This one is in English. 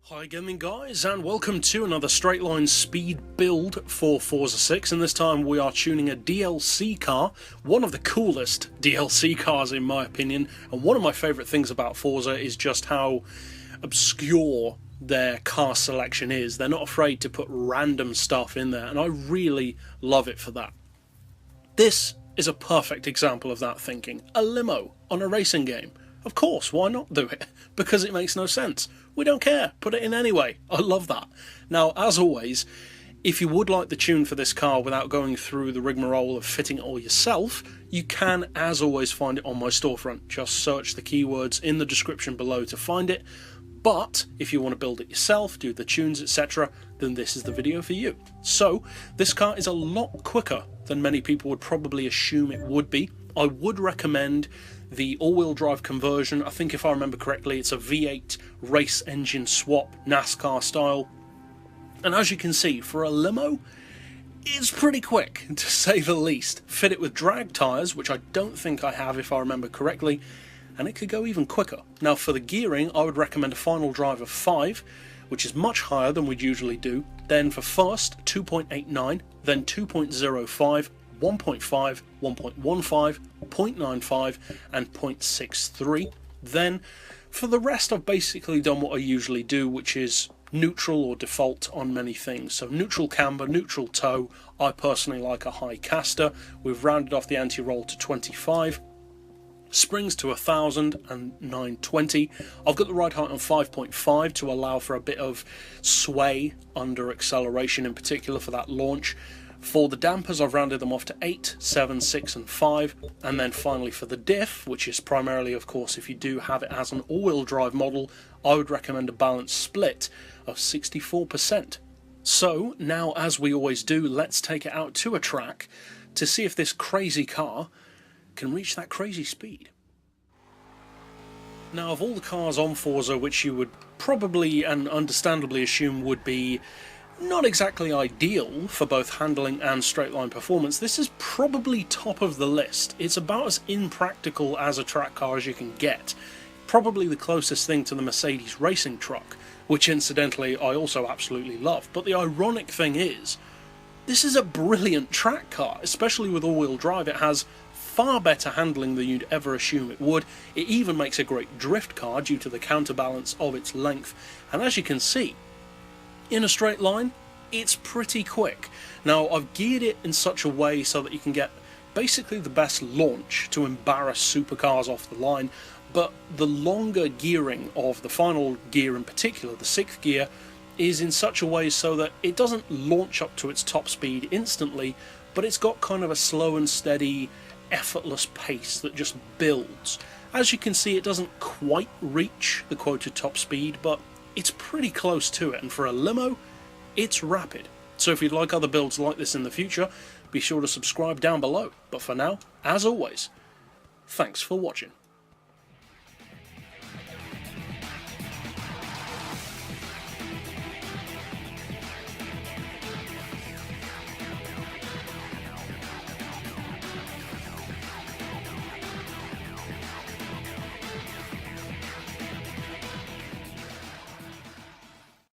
Hi gaming guys, and welcome to another straight line speed build for Forza 6, and this time we are tuning a DLC car, one of the coolest DLC cars in my opinion, and one of my favourite things about Forza is just how obscure their car selection is. They're not afraid to put random stuff in there, and I really love it for that. This is a perfect example of that thinking, a limo on a racing game. Of course, why not do it? Because it makes no sense. We don't care, put it in anyway. I love that. Now, as always, if you would like the tune for this car without going through the rigmarole of fitting it all yourself, you can, as always, find it on my storefront. Just search the keywords in the description below to find it. But if you want to build it yourself, do the tunes, etc., then this is the video for you. So, this car is a lot quicker than many people would probably assume it would be. I would recommend the all-wheel drive conversion. I think if I remember correctly, it's a V8 race engine swap, NASCAR style. And as you can see, for a limo, it's pretty quick, to say the least. Fit it with drag tyres, which I don't think I have if I remember correctly, and it could go even quicker. Now for the gearing, I would recommend a final drive of 5, which is much higher than we'd usually do. Then for first, 2.89, then 2.05, 1.5, 1.15, 0.95 and 0.63. Then for the rest I've basically done what I usually do, which is neutral or default on many things. So neutral camber, neutral toe. I personally like a high caster. We've rounded off the anti-roll to 25. Springs to 1000 and 920. I've got the ride height on 5.5 to allow for a bit of sway under acceleration, in particular for that launch. For the dampers, I've rounded them off to 8, 7, 6 and 5, and then finally for the diff, which is primarily, of course, if you do have it as an all-wheel drive model, I would recommend a balanced split of 64%. So now, as we always do, let's take it out to a track to see if this crazy car can reach that crazy speed. Now, of all the cars on Forza, which you would probably and understandably assume would be not exactly ideal for both handling and straight line performance, this is probably top of the list. It's about as impractical as a track car as you can get. Probably the closest thing to the Mercedes racing truck, which incidentally I also absolutely love. But the ironic thing is, this is a brilliant track car, especially with all-wheel drive. It has far better handling than you'd ever assume it would. It even makes a great drift car due to the counterbalance of its length. And as you can see, in a straight line, it's pretty quick. Now, I've geared it in such a way so that you can get basically the best launch to embarrass supercars off the line, but the longer gearing of the final gear in particular, the 6th gear, is in such a way so that it doesn't launch up to its top speed instantly, but it's got kind of a slow and steady, effortless pace that just builds. As you can see, it doesn't quite reach the quoted top speed, but it's pretty close to it, and for a limo, it's rapid. So if you'd like other builds like this in the future, be sure to subscribe down below. But for now, as always, thanks for watching.